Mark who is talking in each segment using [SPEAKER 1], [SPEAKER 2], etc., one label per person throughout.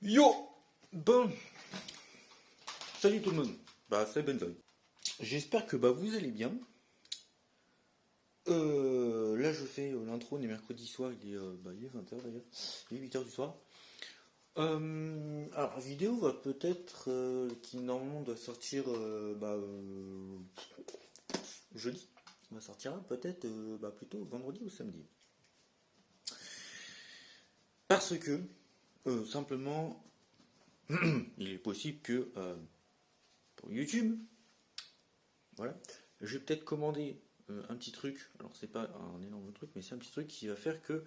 [SPEAKER 1] Yo! Bon, salut tout le monde. C'est Benzoy. J'espère que vous allez bien. Là, je fais l'intro, on est mercredi soir, il est 20h d'ailleurs, il est 8h du soir. Alors, la vidéo va peut-être, qui normalement doit sortir jeudi, va sortira peut-être plutôt vendredi ou samedi. Parce que, simplement, il est possible que pour YouTube, voilà, je vais peut-être commander un petit truc. Alors c'est pas un énorme truc, mais c'est un petit truc qui va faire que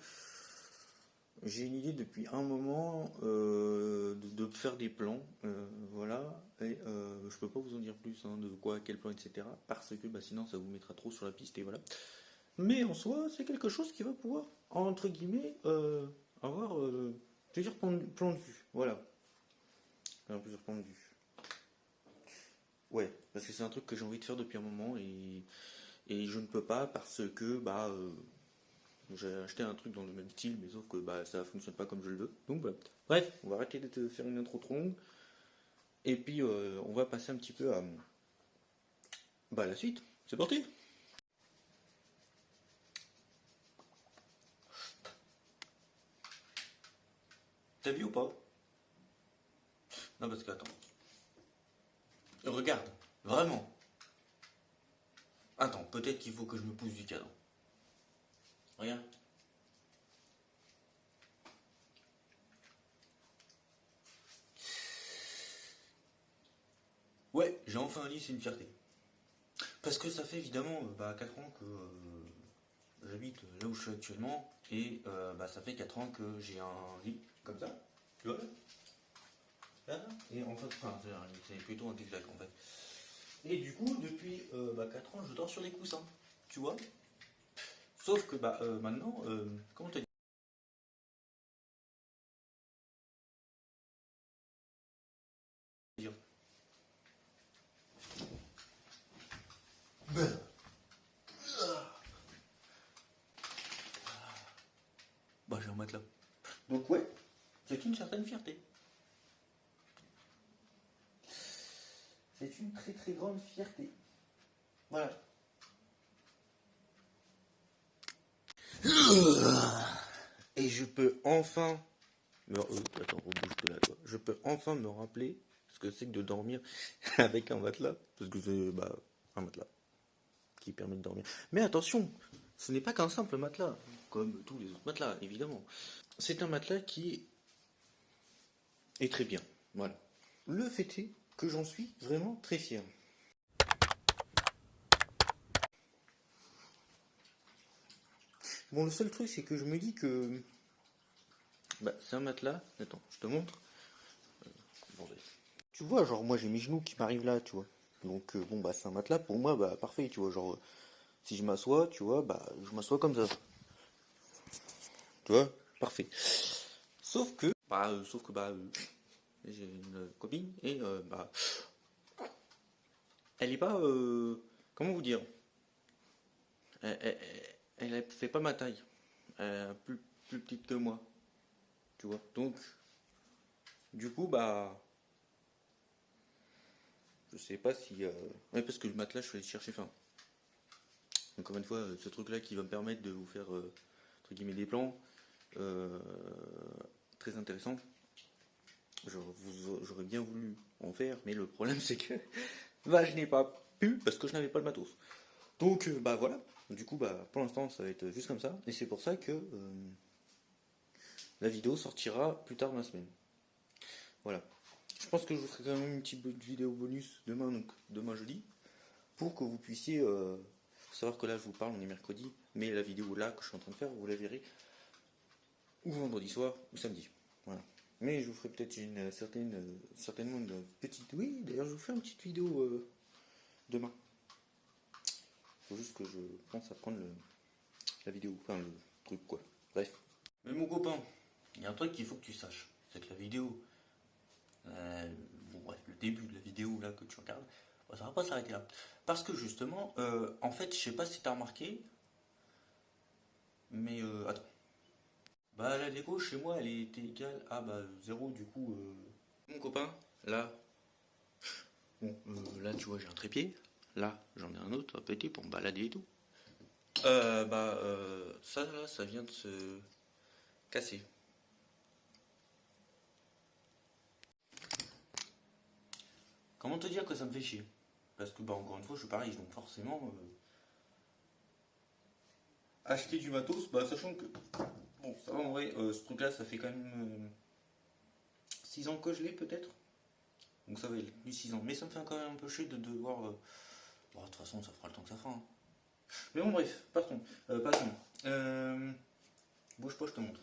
[SPEAKER 1] j'ai une idée depuis un moment de faire des plans, voilà, et je peux pas vous en dire plus de quoi, quel plan, etc. Parce que sinon ça vous mettra trop sur la piste et voilà. Mais en soi, c'est quelque chose qui va pouvoir, entre guillemets, avoir plusieurs plans de vue, voilà, alors, plusieurs plans de vue. Ouais, parce que c'est un truc que j'ai envie de faire depuis un moment et je ne peux pas parce que j'ai acheté un truc dans le même style, mais sauf que ça fonctionne pas comme je le veux. Donc voilà. Bref, on va arrêter de te faire une intro trop longue. Et puis on va passer un petit peu à la suite. C'est parti. T'as vu ou pas? Non parce que attends. Regarde, vraiment. Attends, peut-être qu'il faut que je me pousse du cadre. Regarde. Ouais, j'ai enfin un lit, c'est une fierté. Parce que ça fait évidemment 4 ans que j'habite là où je suis actuellement et ça fait 4 ans que j'ai un lit comme ça. Tu vois là. Et en fait, c'est plutôt un tic-tac en fait. Et du coup, depuis 4 ans, je dors sur des coussins. Tu vois. Sauf que maintenant, comment te dire? J'ai un matelas. Donc ouais, c'est une certaine fierté. C'est une très très grande fierté. Voilà. Et je peux enfin attends, rebouge de là, toi. Je peux enfin me rappeler ce que c'est que de dormir avec un matelas. Parce que c'est un matelas qui permet de dormir. Mais attention, ce n'est pas qu'un simple matelas, comme tous les autres matelas, évidemment. C'est un matelas qui est très bien. Voilà. Le fait est que j'en suis vraiment très fier. Bon, le seul truc, c'est que je me dis que c'est un matelas. Attends, je te montre. Tu vois, genre, moi j'ai mes genoux qui m'arrivent là, tu vois. Donc, c'est un matelas pour moi, parfait, tu vois. Genre, si je m'assois, tu vois, je m'assois comme ça. Tu vois, parfait. Sauf que, j'ai une copine et elle est pas, comment vous dire, elle fait pas ma taille, elle est plus petite que moi, tu vois. Donc, du coup, je sais pas si, ouais, parce que le matelas, je vais le chercher fin. Encore une fois, ce truc-là qui va me permettre de vous faire, entre guillemets, des plans très intéressants. J'aurais bien voulu en faire, mais le problème c'est que je n'ai pas pu parce que je n'avais pas le matos. Donc voilà, du coup pour l'instant ça va être juste comme ça, et c'est pour ça que la vidéo sortira plus tard dans la semaine. Voilà. Je pense que je vous ferai quand même une petite vidéo bonus demain, donc demain jeudi, pour que vous puissiez savoir que là je vous parle, on est mercredi, mais la vidéo là que je suis en train de faire, vous la verrez ou vendredi soir ou samedi. Voilà. Mais je vous ferai peut-être certainement une petite. Oui, d'ailleurs, je vous ferai une petite vidéo demain. Faut juste que je pense à prendre la vidéo, enfin le truc quoi. Bref. Mais mon copain, il y a un truc qu'il faut que tu saches. C'est que la vidéo, le début de la vidéo là que tu regardes, ça va pas s'arrêter là. Parce que justement, en fait, je sais pas si tu as remarqué, mais attends. Bah la déco chez moi elle était égale à 0 du coup. Mon copain, là, bon, là tu vois j'ai un trépied, là j'en ai un autre, un petit pour me balader et tout. Ça là, ça vient de se casser. Comment te dire que ça me fait chier? Parce que encore une fois je suis pas riche donc forcément acheter du matos, sachant que bon ça va en vrai, ce truc là ça fait quand même 6 ans que je l'ai peut-être. Donc ça va être plus 6 ans. Mais ça me fait quand même un peu chier de devoir. Bon, de toute façon ça fera le temps que ça fera. Hein. Mais bon bref, passons. Bouge pas, je te montre.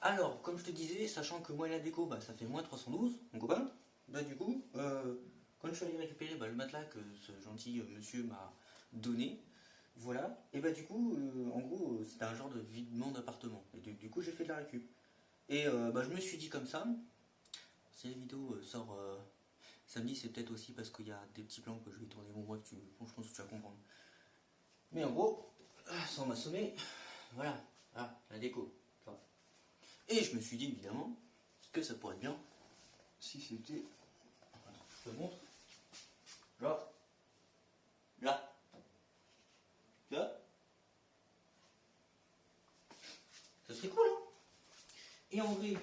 [SPEAKER 1] Alors, comme je te disais, sachant que moi la déco, ça fait moins 312, mon copain, du coup, quand je suis allé récupérer le matelas que ce gentil monsieur m'a donné, voilà, et du coup, en gros, c'était un genre de videment d'appartement. Et du coup, j'ai fait de la récup. Et je me suis dit comme ça, si la vidéo sort samedi, c'est peut-être aussi parce qu'il y a des petits plans que je vais tourner. Bon, bref, je pense que tu vas comprendre. Mais en gros, ça m'a sonné, voilà, la déco. Et je me suis dit évidemment que ça pourrait être bien si c'était. Je te montre. Genre. Là. Tu vois? Ça serait cool, hein? Et en vrai,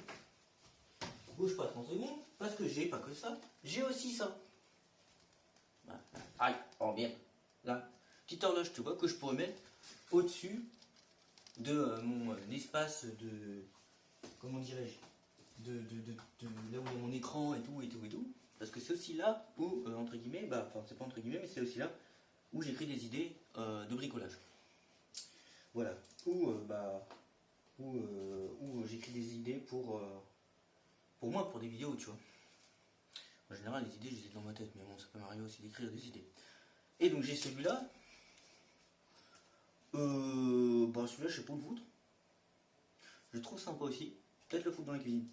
[SPEAKER 1] bouge pas 30 secondes, parce que j'ai pas que ça, j'ai aussi ça. Voilà. Aïe, oh merde. Là, petite horloge, tu vois, que je pourrais mettre au-dessus de mon espace de. Comment dirais-je, de là où il y a mon écran et tout. Parce que c'est aussi là où, entre guillemets, enfin c'est pas entre guillemets, mais c'est aussi là où j'écris des idées de bricolage. Voilà. Où j'écris des idées pour moi, pour des vidéos, tu vois. En général, les idées, je les ai dans ma tête, mais bon, ça peut m'arriver aussi d'écrire des idées. Et donc j'ai celui-là. Celui-là, je sais pas où le foutre. Je le trouve sympa aussi. Peut-être le foutre dans la cuisine.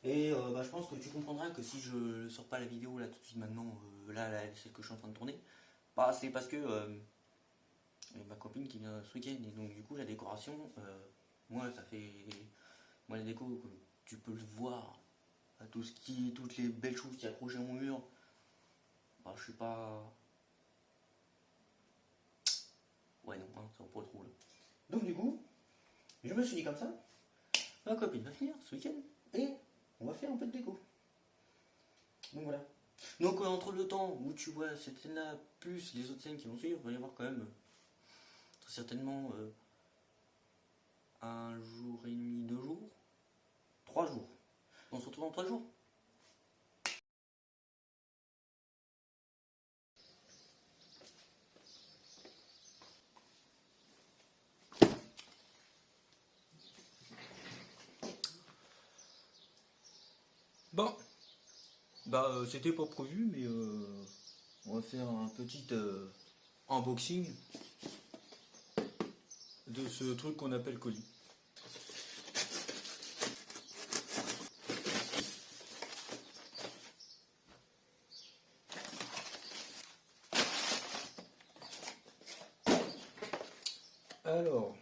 [SPEAKER 1] Et je pense que tu comprendras que si je ne sors pas la vidéo là tout de suite maintenant, celle que je suis en train de tourner, c'est parce que ma copine qui vient ce week-end et donc du coup la décoration, moi la déco, tu peux le voir, toutes les belles choses qui accrochent à mon mur, je suis pas, ouais non, ça va pas trop là. Donc du coup, je me suis dit comme ça, ma copine va venir ce week-end et on va faire un peu de déco. Donc voilà. Donc entre le temps où tu vois cette scène là plus les autres scènes qui vont suivre, il va y avoir quand même très certainement 1 jour et demi, 2 jours, 3 jours. On se retrouve dans 3 jours. Bon, c'était pas prévu, mais on va faire un petit unboxing de ce truc qu'on appelle colis. Alors,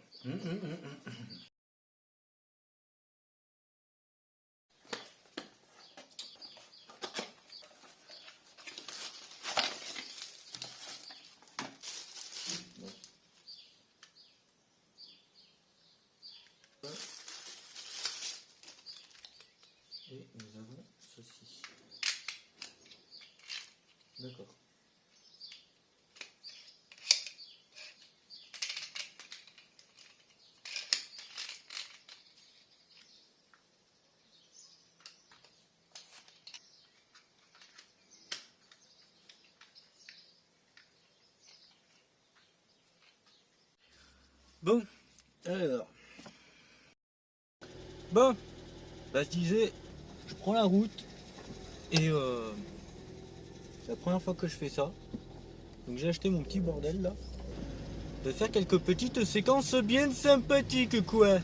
[SPEAKER 1] et nous avons ceci. D'accord. Bon, alors. Bon, je disais, je prends la route et c'est la première fois que je fais ça. Donc j'ai acheté mon petit bordel là. De faire quelques petites séquences bien sympathiques quoi.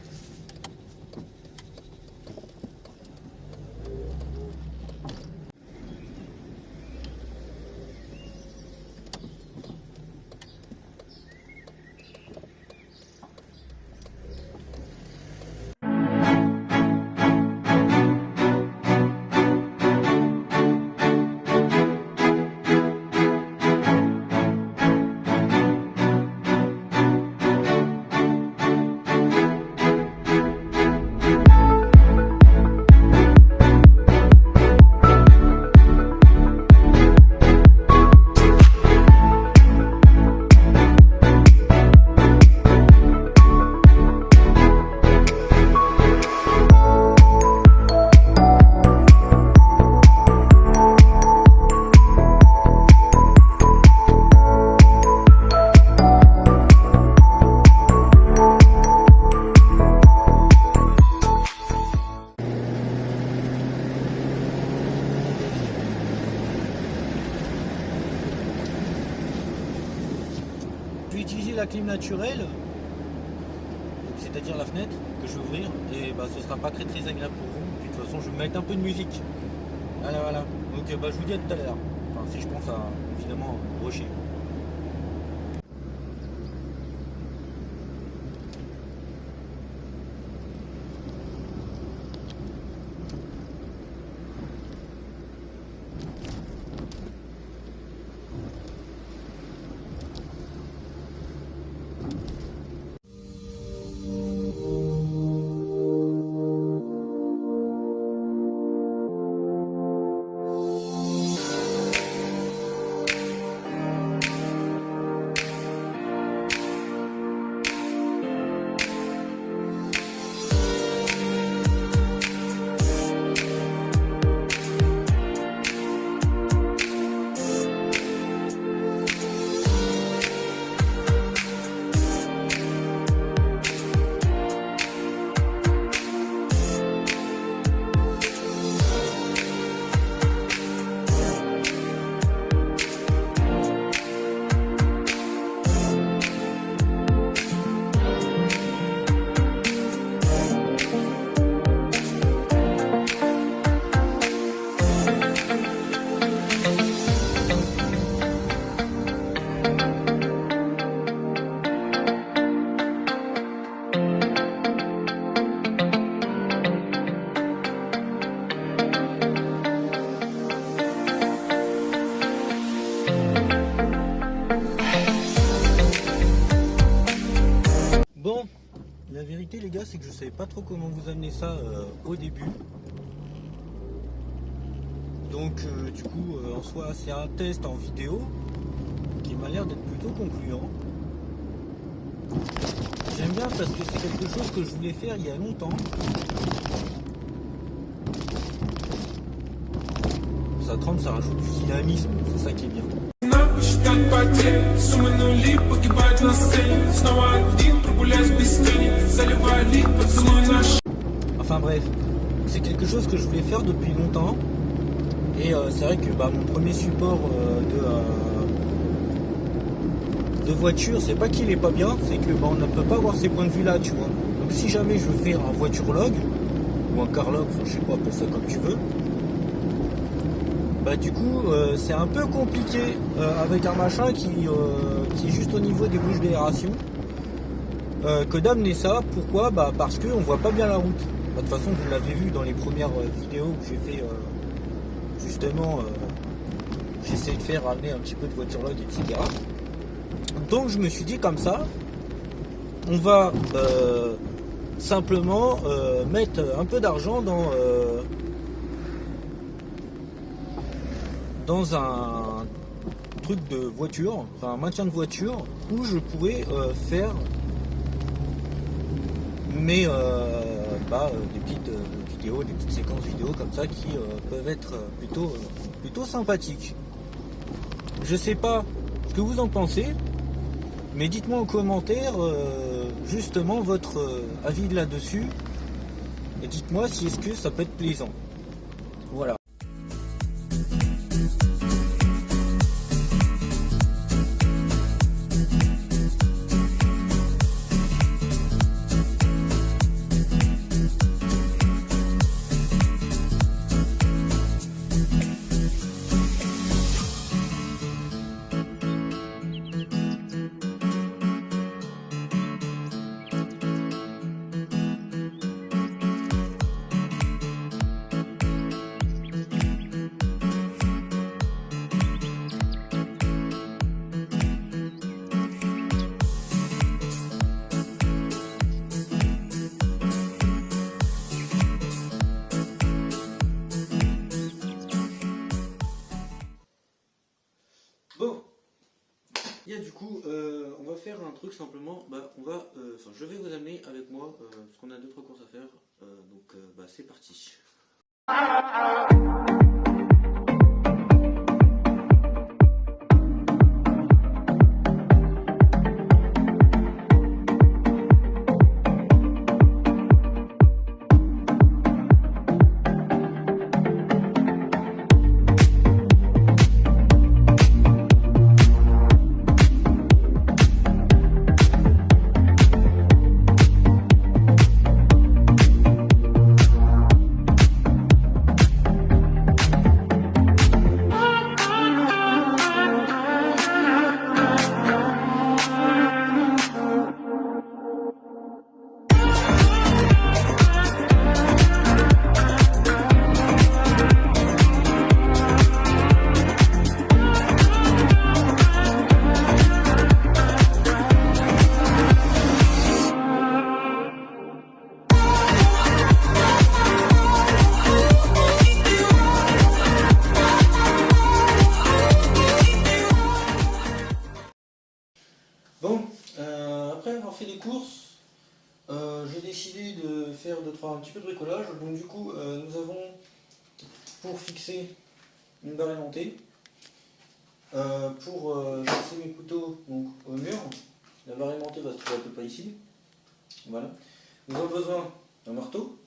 [SPEAKER 2] utiliser la clim naturelle, c'est-à-dire la fenêtre que je vais ouvrir, et bah ce sera pas très agréable pour vous. Puis de toute façon je vais mettre un peu de musique. Voilà. Donc bah, je vous dis à tout à l'heure. Enfin si je pense à évidemment Rocher. Bon, la vérité les gars, c'est que je savais pas trop comment vous amener ça au début. Donc du coup, en soi, c'est un test en vidéo qui m'a l'air d'être plutôt concluant. J'aime bien parce que c'est quelque chose que je voulais faire il y a longtemps. Ça trempe, ça rajoute du dynamisme, c'est ça qui est bien. Enfin bref, c'est quelque chose que je voulais faire depuis longtemps. Et c'est vrai que bah, mon premier support de voiture, c'est pas qu'il est pas bien, c'est que bah, on ne peut pas avoir ces points de vue là, tu vois. Donc si jamais je veux faire un voiture-log ou un car-log, enfin, je sais pas, appelle ça comme tu veux, bah du coup c'est un peu compliqué avec un machin qui est juste au niveau des bouches d'aération que d'amener ça. Pourquoi? Bah parce qu'on voit pas bien la route. Bah, de toute façon vous l'avez vu dans les premières vidéos que j'ai fait justement j'essaie de faire ramener un petit peu de voiture log, etc. Donc je me suis dit comme ça, on va simplement mettre un peu d'argent dans un truc de voiture, enfin un maintien de voiture, où je pourrais faire mes des petites vidéos, des petites séquences vidéo comme ça qui peuvent être plutôt sympathiques. Je sais pas ce que vous en pensez, mais dites-moi en commentaire justement votre avis là-dessus et dites-moi si est-ce que ça peut être plaisant. Voilà. Bon, du coup, on va faire un truc simplement, je vais vous amener avec moi, parce qu'on a 2-3 courses à faire, c'est parti. profiter de faire un petit peu de bricolage. Donc du coup, nous avons pour fixer une barre aimantée, pour fixer mes couteaux donc, au mur. La barre aimantée va se trouver à peu près ici. Voilà. Nous avons besoin d'un marteau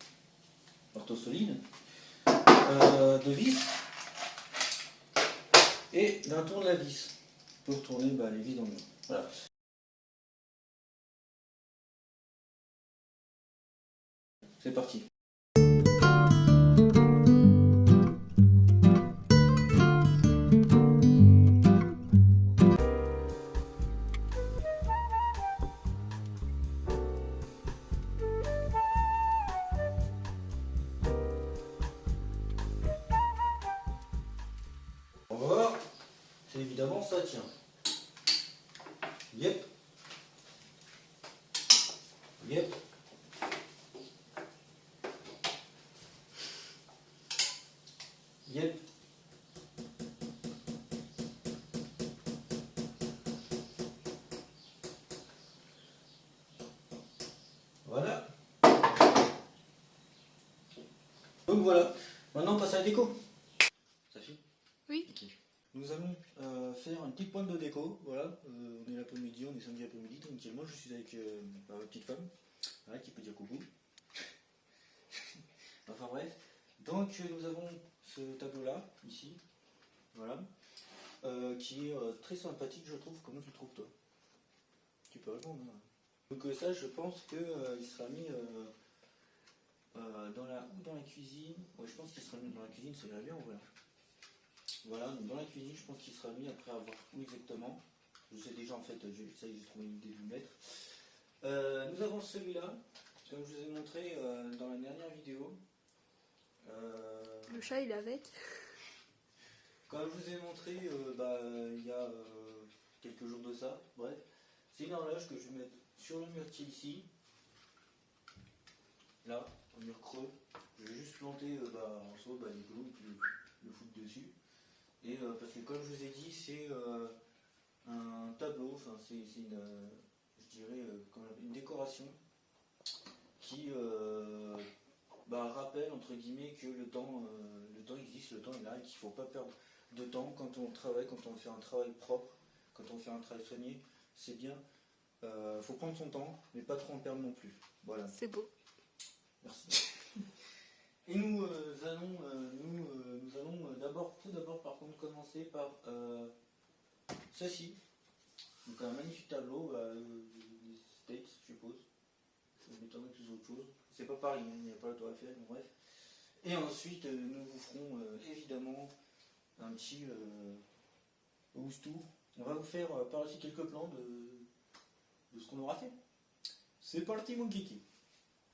[SPEAKER 2] solide, de vis et d'un tournevis pour tourner les vis dans le mur. Voilà. C'est parti. On va voir, c'est évidemment ça tient. Yep. Yep. Yep. Voilà. Donc voilà. Maintenant on passe à la déco. Ça fait ?
[SPEAKER 3] Oui.
[SPEAKER 2] Okay. Nous allons faire une petite pointe de déco. Voilà. On est l'après-midi, on est samedi après-midi. Tranquillement, je suis avec ma petite femme. Voilà, qui peut dire coucou. Enfin bref. Donc nous avons ce tableau-là, ici. Voilà. Qui est très sympathique, je trouve. Comment tu le trouves, toi? Tu peux répondre. Hein. Donc ça, je pense qu'il sera mis dans la cuisine. Ouais, je pense qu'il sera mis dans la cuisine, ça irait bien, voilà. Voilà, donc dans la cuisine, je pense qu'il sera mis après avoir où exactement. Je sais déjà, en fait, ça y est, j'ai trouvé une idée de le mettre. Nous avons celui-là, comme je vous ai montré dans la dernière vidéo.
[SPEAKER 3] Le chat, il est avec.
[SPEAKER 2] Comme je vous ai montré il y a quelques jours de ça, bref, c'est une horloge que je vais mettre sur le mur qui est ici, là, au mur creux. Je vais juste planter en soi les clous et puis le foutre dessus. Et parce que comme je vous ai dit, c'est un tableau, enfin c'est une, je dirais, une décoration qui rappelle entre guillemets que le temps existe, le temps est là et qu'il ne faut pas perdre de temps quand on travaille, quand on fait un travail propre, quand on fait un travail soigné, c'est bien. Faut prendre son temps, mais pas trop en perdre non plus. Voilà.
[SPEAKER 3] C'est beau.
[SPEAKER 2] Merci. Et nous allons tout d'abord par contre commencer par ceci. Donc un magnifique tableau des States, je suppose. Je m'étonnerais que ce soit autre chose. C'est pas Paris, il n'y a pas la Tour Eiffel, bon, bref. Et ensuite nous vous ferons évidemment un petit house tour. On va vous faire par aussi quelques plans de ce qu'on aura fait. C'est parti mon kiki.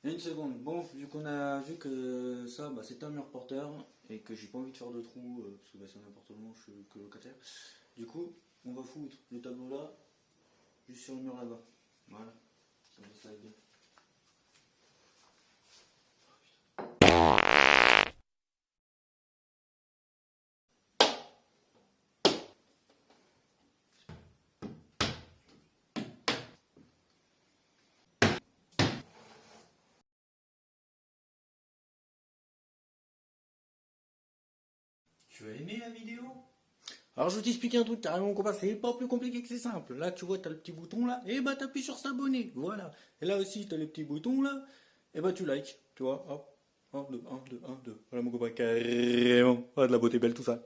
[SPEAKER 2] Une seconde, bon, vu qu'on a vu que ça c'est un mur porteur et que j'ai pas envie de faire de trous parce que c'est un appartement, je suis que locataire, du coup on va foutre le tableau là juste sur le mur là-bas. Voilà, ça va être bien. Tu as aimé la vidéo? Alors je vais t'expliquer un truc carrément compas, c'est pas plus compliqué que c'est simple. Là tu vois, t'as le petit bouton là, et bah t'appuies sur s'abonner, voilà. Et là aussi t'as les petits boutons là, et bah tu likes, tu vois, hop, 1, 2, 1, 2, 1, 2. Voilà mon copain, carrément, oh, de la beauté belle tout ça.